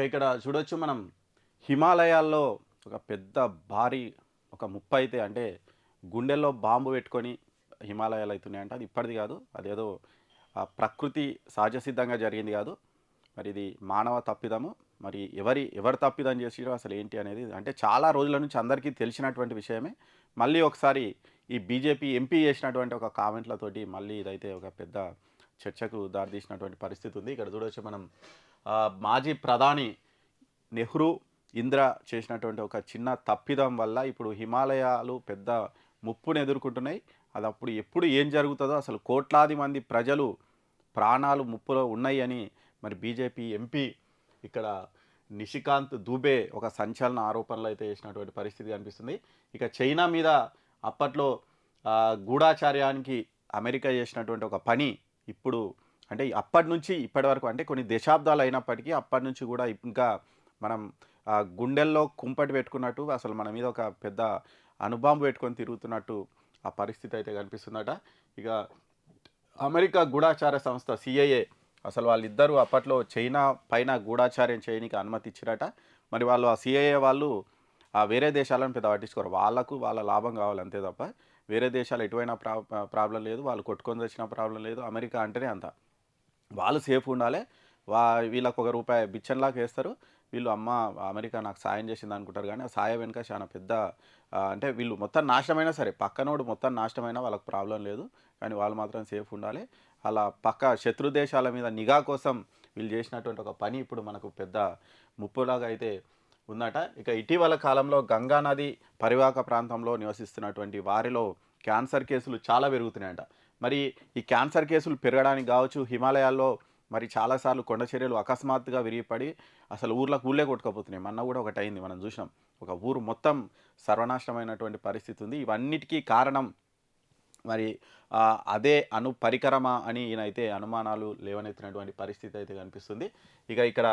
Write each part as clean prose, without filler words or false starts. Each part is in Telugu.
ఇక్కడ చూడొచ్చు మనం హిమాలయాల్లో ఒక పెద్ద భారీ ఒక ముప్ప అయితే అంటే గుండెల్లో బాంబు పెట్టుకొని హిమాలయాలు అవుతున్నాయంట. అది ఇప్పటిది కాదు, అదేదో ప్రకృతి సహజ సిద్ధంగా జరిగింది కాదు. మరి ఇది మానవ తప్పిదము. మరి ఎవరు తప్పిదం చేసిరో అసలు ఏంటి అనేది అంటే చాలా రోజుల నుంచి అందరికీ తెలిసినటువంటి విషయమే. మళ్ళీ ఒకసారి ఈ బీజేపీ ఎంపీ చేసినటువంటి ఒక కామెంట్లతోటి మళ్ళీ ఇదైతే ఒక పెద్ద చర్చకు దారితీసినటువంటి పరిస్థితి ఉంది. ఇక్కడ చూడొచ్చు మనం మాజీ ప్రధాని నెహ్రూ, ఇందిర చేసినటువంటి ఒక చిన్న తప్పిదం వల్ల ఇప్పుడు హిమాలయాలు పెద్ద ముప్పును ఎదుర్కొంటున్నాయి. అది అప్పుడు ఎప్పుడు ఏం జరుగుతుందో, అసలు కోట్లాది మంది ప్రజలు ప్రాణాలు ముప్పులో ఉన్నాయి అని మరి బీజేపీ ఎంపీ ఇక్కడ నిషికాంత్ దూబే ఒక సంచలన ఆరోపణలు అయితే చేసినటువంటి పరిస్థితి కనిపిస్తుంది. ఇక చైనా మీద అప్పట్లో గూఢాచార్యానికి అమెరికా చేసినటువంటి ఒక పని ఇప్పుడు అంటే అప్పటి నుంచి ఇప్పటి వరకు అంటే కొన్ని దశాబ్దాలు అయినప్పటికీ అప్పటి నుంచి కూడా ఇంకా మనం గుండెల్లో కుంపటి పెట్టుకున్నట్టు అసలు మన మీద ఒక పెద్ద అణుబాంబు పెట్టుకొని తిరుగుతున్నట్టు ఆ పరిస్థితి అయితే కనిపిస్తుందట. ఇక అమెరికా గూఢాచార సంస్థ సిఐఏ అసలు వాళ్ళిద్దరూ అప్పట్లో చైనా పైన గూఢాచార్యం చేయడానికి అనుమతి ఇచ్చిరట. మరి వాళ్ళు ఆ సిఐఏ వాళ్ళు వేరే దేశాలను పెద్ద పట్టించుకోరు. వాళ్ళకు వాళ్ళ లాభం కావాలి అంతే తప్ప వేరే దేశాలు ఎటువైనా ప్రాబ్లం లేదు, వాళ్ళు కొట్టుకొని వచ్చిన ప్రాబ్లం లేదు. అమెరికా అంటేనే అంత వాళ్ళు సేఫ్ ఉండాలి. వీళ్ళకు ₹1 బిచ్చన్లాగా వేస్తారు. వీళ్ళు అమ్మ అమెరికా నాకు సాయం చేసింది అనుకుంటారు. కానీ ఆ సాయం వెనుక చాలా పెద్ద అంటే వీళ్ళు మొత్తం నాశనమైనా సరే, పక్కనోడు మొత్తం నాశనమైనా వాళ్ళకు ప్రాబ్లం లేదు. కానీ వాళ్ళు మాత్రం సేఫ్ ఉండాలి. అలా పక్క శత్రు దేశాల మీద నిఘా కోసం వీళ్ళు చేసినటువంటి ఒక పని ఇప్పుడు మనకు పెద్ద ముప్పులాగా అయితే ఉందట. ఇక ఇటీవల కాలంలో గంగా నది పరివాహక ప్రాంతంలో నివసిస్తున్నటువంటి వారిలో క్యాన్సర్ కేసులు చాలా పెరుగుతున్నాయంట. మరి ఈ క్యాన్సర్ కేసులు పెరగడానికి కావచ్చు, హిమాలయాల్లో మరి చాలాసార్లు కొండ చర్యలు అకస్మాత్తుగా విరిగిపడి అసలు ఊళ్ళే కొట్టుకపోతున్నాయి. మొన్న కూడా ఒకటి అయింది, మనం చూసినాం. ఒక ఊరు మొత్తం సర్వనాశనమైనటువంటి పరిస్థితి ఉంది. ఇవన్నిటికీ కారణం మరి అదే పరికరమా అని ఈయనైతే అనుమానాలు లేవనెత్తినటువంటి పరిస్థితి అయితే కనిపిస్తుంది. ఇక్కడ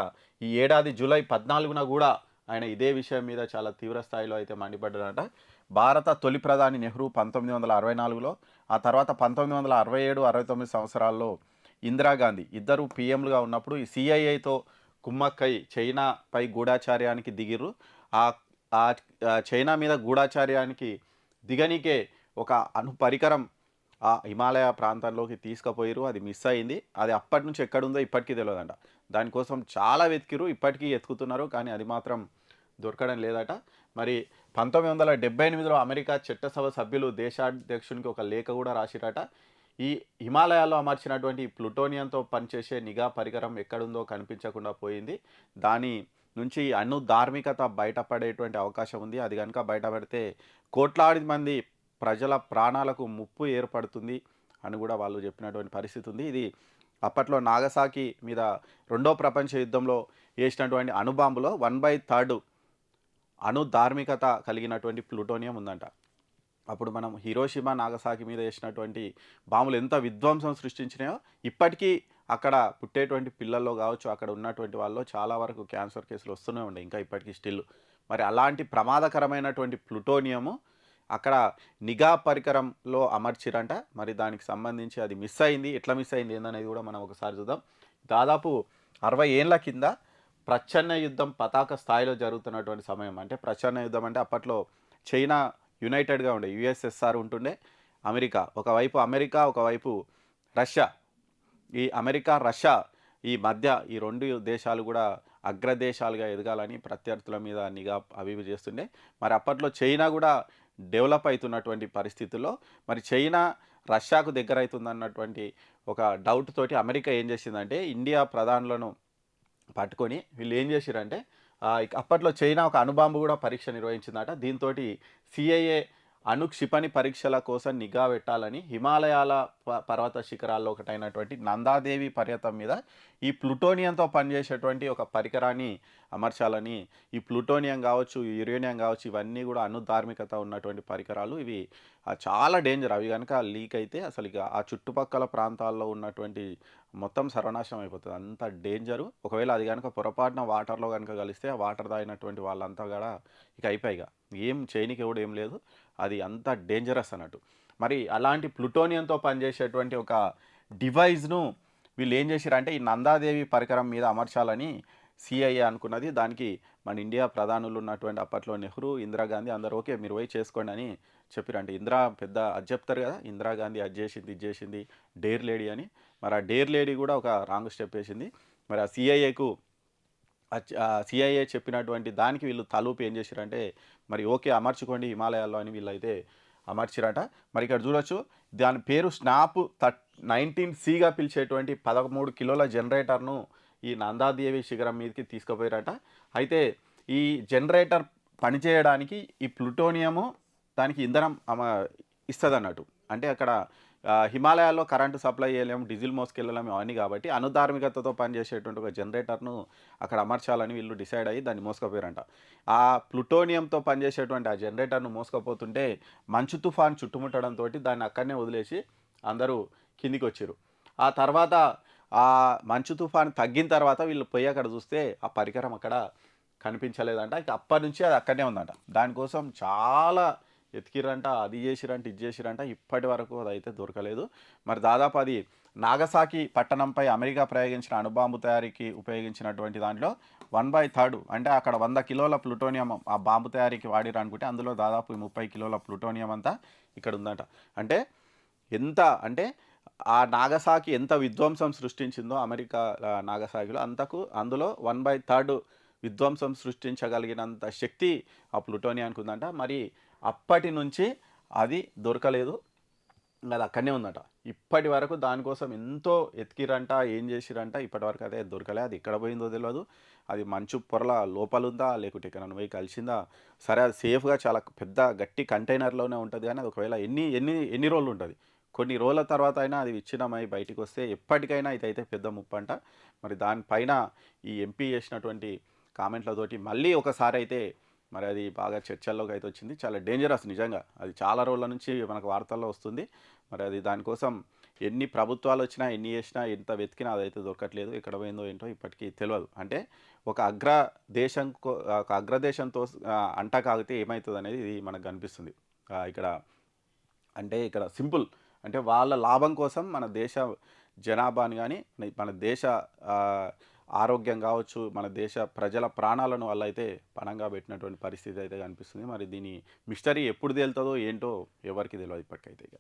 ఈ ఏడాది జూలై 14న కూడా ఆయన ఇదే విషయం మీద చాలా తీవ్ర స్థాయిలో అయితే మండిపడ్డారట. భారత తొలి ప్రధాని నెహ్రూ 1964లో, ఆ తర్వాత 1967, 69 సంవత్సరాల్లో ఇందిరాగాంధీ ఇద్దరు పీఎంలుగా ఉన్నప్పుడు ఈ సిఐఐతో కుమ్మక్కై చైనాపై గూఢాచార్యానికి దిగిర్రు. ఆ చైనా మీద గూఢాచార్యానికి దిగనికే ఒక పరికరం ఆ హిమాలయ ప్రాంతంలోకి తీసుకుపోయిరు. అది మిస్ అయింది. అది అప్పటి నుంచి ఎక్కడుందో ఇప్పటికీ తెలియదంట. దానికోసం చాలా వెతికిరు, ఇప్పటికీ ఎతుకుతున్నారు. కానీ అది మాత్రం దొరకడం లేదట. మరి 1978లో అమెరికా చట్టసభ సభ్యులు దేశాధ్యక్షునికి ఒక లేఖ కూడా రాసిరట. ఈ హిమాలయాల్లో అమర్చినటువంటి ప్లుటోనియంతో పనిచేసే నిఘా పరికరం ఎక్కడుందో కనిపించకుండా పోయింది. దాని నుంచి ధార్మికత బయటపడేటువంటి అవకాశం ఉంది. అది కనుక బయటపడితే కోట్లాది మంది ప్రజల ప్రాణాలకు ముప్పు ఏర్పడుతుంది అని కూడా వాళ్ళు చెప్పినటువంటి పరిస్థితి ఉంది. ఇది అప్పట్లో నాగసాకి మీద 2వ ప్రపంచ యుద్ధంలో వేసినటువంటి అణుబాంబులో 1/3 ధార్మికత కలిగినటువంటి ప్లూటోనియం ఉందంట. అప్పుడు మనం హిరోషిమా నాగసాకి మీద వేసినటువంటి బాంబులు ఎంత విధ్వంసం సృష్టించినాయో ఇప్పటికీ అక్కడ పుట్టేటువంటి పిల్లల్లో కావచ్చు, అక్కడ ఉన్నటువంటి వాళ్ళు చాలా వరకు క్యాన్సర్ కేసులు వస్తూనే ఉండే ఇంకా ఇప్పటికీ స్టిల్. మరి అలాంటి ప్రమాదకరమైనటువంటి ప్లూటోనియము అక్కడ నిఘా పరికరంలో అమర్చిరంట. మరి దానికి సంబంధించి అది మిస్ అయింది. ఎట్లా మిస్ అయింది ఏందనేది కూడా మనం ఒకసారి చూద్దాం. దాదాపు 60 ఏళ్ల కింద ప్రచ్ఛన్న యుద్ధం పతాక స్థాయిలో జరుగుతున్నటువంటి సమయం. అంటే ప్రచ్ఛన్న యుద్ధం అంటే అప్పట్లో చైనా యునైటెడ్గా ఉండే, యుఎస్ఎస్ఆర్ ఉంటుండే, ఒకవైపు అమెరికా, ఒకవైపు రష్యా. ఈ అమెరికా రష్యా ఈ మధ్య ఈ 2 దేశాలు కూడా అగ్రదేశాలుగా ఎదగాలని ప్రత్యర్థుల మీద నిఘా అవి చేస్తుండే. మరి అప్పట్లో చైనా కూడా డెవలప్ అవుతున్నటువంటి పరిస్థితుల్లో మరి చైనా రష్యాకు దగ్గర అవుతుందన్నటువంటి ఒక డౌట్ తోటి అమెరికా ఏం చేసిందంటే ఇండియా ప్రధానులను పట్టుకొని వీళ్ళు ఏం చేసిరంటే అప్పట్లో చైనా ఒక అణుబాంబు కూడా పరీక్ష నిర్వహించిందట. దీంతో సిఐఏ క్షిపణి పరీక్షల కోసం నిఘా పెట్టాలని హిమాలయాల పర్వత శిఖరాల్లో ఒకటైనటువంటి నందాదేవి పర్వతం మీద ఈ ప్లూటోనియంతో పనిచేసేటువంటి ఒక పరికరాన్ని అమర్చాలని. ఈ ప్లూటోనియం కావచ్చు, యురేనియం కావచ్చు, ఇవన్నీ కూడా ధార్మికత ఉన్నటువంటి పరికరాలు. ఇవి చాలా డేంజర్. అవి కనుక లీక్ అయితే అసలు ఆ చుట్టుపక్కల ప్రాంతాల్లో ఉన్నటువంటి మొత్తం సర్వనాశనం అయిపోతుంది. అంత డేంజరు. ఒకవేళ అది కనుక పొరపాటున వాటర్లో కనుక కలిస్తే ఆ వాటర్ తాగినటువంటి వాళ్ళంతా కూడా అయిపోయిగా ఏం చేయనికి ఎవడు ఏం లేదు. అది అంత డేంజరస్ అన్నట్టు. మరి అలాంటి ప్లూటోనియంతో పనిచేసేటువంటి ఒక డివైస్ను వీళ్ళు ఏం చేశారంటే ఈ నందాదేవి పరికరం మీద అమర్చాలని సిఐఏ అనుకున్నది. దానికి మన ఇండియా ప్రధానులు ఉన్నటువంటి అప్పట్లో నెహ్రూ, ఇందిరాగాంధీ అందరూ ఓకే మీరు పోయి చేసుకోండి అని చెప్పిరంట. పెద్ద అది చెప్తారు కదా, ఇందిరాగాంధీ అది చేసింది ఇది చేసింది డేర్ లేడీ అని. మరి ఆ డేర్ లేడీ కూడా ఒక రాంగ్ స్టెప్ వేసింది. మరి ఆ సిఐఏకు సిఐఏ చెప్పినటువంటి దానికి వీళ్ళు తలూపి ఏం చేశారంటే మరి ఓకే అమర్చుకోండి హిమాలయాల్లో అని వీళ్ళైతే అమర్చిరట. మరి ఇక్కడ చూడొచ్చు దాని పేరు స్నాప్ 19Cగా పిలిచేటువంటి 13 కిలోల జనరేటర్ను ఈ నందాదేవి శిఖరం మీదకి తీసుకుపోయారట. అయితే ఈ జనరేటర్ పనిచేయడానికి ఈ ప్లూటోనియము దానికి ఇంధనం ఇస్తుంది అన్నట్టు. అంటే అక్కడ హిమాలయాల్లో కరెంటు సప్లై చేయలేము, డీజిల్ మోసుకెళ్ళలేము అవన్నీ కాబట్టి అనుధార్మికతతో పనిచేసేటువంటి ఒక జనరేటర్ను అక్కడ అమర్చాలని వీళ్ళు డిసైడ్ అయ్యి దాన్ని మోసుకపోయారంట. ఆ ప్లూటోనియంతో పనిచేసేటువంటి ఆ జనరేటర్ను మోసుకపోతుంటే మంచు తుఫాన్ చుట్టుముట్టడంతో దాన్ని అక్కడనే వదిలేసి అందరూ కిందికి వచ్చారు. ఆ తర్వాత ఆ మంచు తుఫాన్ తగ్గిన తర్వాత వీళ్ళు పోయి అక్కడ చూస్తే ఆ పరికరం అక్కడ కనిపించలేదంట. ఇక అప్పటి నుంచి అది అక్కడనే ఉందంట. దానికోసం చాలా ఎతికిరంట, అది చేసిరంట ఇది చేసిరంట, ఇప్పటి వరకు అదైతే దొరకలేదు. మరి దాదాపు అది నాగసాకి పట్టణంపై అమెరికా ప్రయోగించిన అణుబాంబు తయారీకి ఉపయోగించినటువంటి దాంట్లో 1/3 అంటే అక్కడ 100 కిలోల ప్లూటోనియం ఆ బాంబు తయారీకి వాడిరు అనుకుంటే అందులో దాదాపు 30 కిలోల ప్లూటోనియం అంతా ఇక్కడ ఉందంట. అంటే ఎంత అంటే ఆ నాగసాకి ఎంత విధ్వంసం సృష్టించిందో అమెరికా నాగసాకిలో అందులో 1/3 విధ్వంసం సృష్టించగలిగినంత శక్తి ఆ ప్లూటోనియానికి ఉందంట. మరి అప్పటి నుంచి అది దొరకలేదు, అది అక్కడనే ఉందట. ఇప్పటి వరకు దానికోసం ఎంతో ఎతికిరంట, ఏం చేసిరంట, ఇప్పటి వరకు అదే దొరకలే. అది ఎక్కడ పోయిందో తెలియదు. అది మంచు పొరల లోపలుందా లేకుంటే ఎక్కడ పోయి కలిసిందా, సరే అది సేఫ్గా చాలా పెద్ద గట్టి కంటైనర్లోనే ఉంటుంది. కానీ అది ఒకవేళ ఎన్ని ఎన్ని ఎన్ని రోజులు ఉంటుంది, కొన్ని రోజుల తర్వాత అయినా అది విచ్ఛిన్నమై బయటికి వస్తే ఎప్పటికైనా ఇదైతే పెద్ద ముప్పంట. మరి దానిపైన ఈ ఎంపీ చేసినటువంటి కామెంట్లతోటి మళ్ళీ ఒకసారి అయితే మరి అది బాగా చర్చల్లోకి అయితే వచ్చింది. చాలా డేంజరస్ నిజంగా. అది చాలా రోజుల నుంచి మనకు వార్తల్లో వస్తుంది. మరి అది దానికోసం ఎన్ని ప్రభుత్వాలు వచ్చినా ఎన్ని చేసినా ఎంత వెతికినా అదైతే దొరకట్లేదు. ఎక్కడ పోయిందో ఏంటో ఇప్పటికీ తెలియదు. అంటే ఒక అగ్రదేశంతో అంటకాగితే ఏమవుతుంది అనేది ఇది మనకు కనిపిస్తుంది ఇక్కడ. అంటే ఇక్కడ సింపుల్ అంటే వాళ్ళ లాభం కోసం మన దేశ జనాభాని కానీ మన దేశ ఆరోగ్యం కావచ్చు, మన దేశ ప్రజల ప్రాణాలను వల్ల అయితే పణంగా పెట్టినటువంటి పరిస్థితి అయితే కనిపిస్తుంది. మరి దీని మిస్టరీ ఎప్పుడు తేలుతుందో ఏంటో ఎవరికి తెలియదు ఇప్పటికైతే. ఇక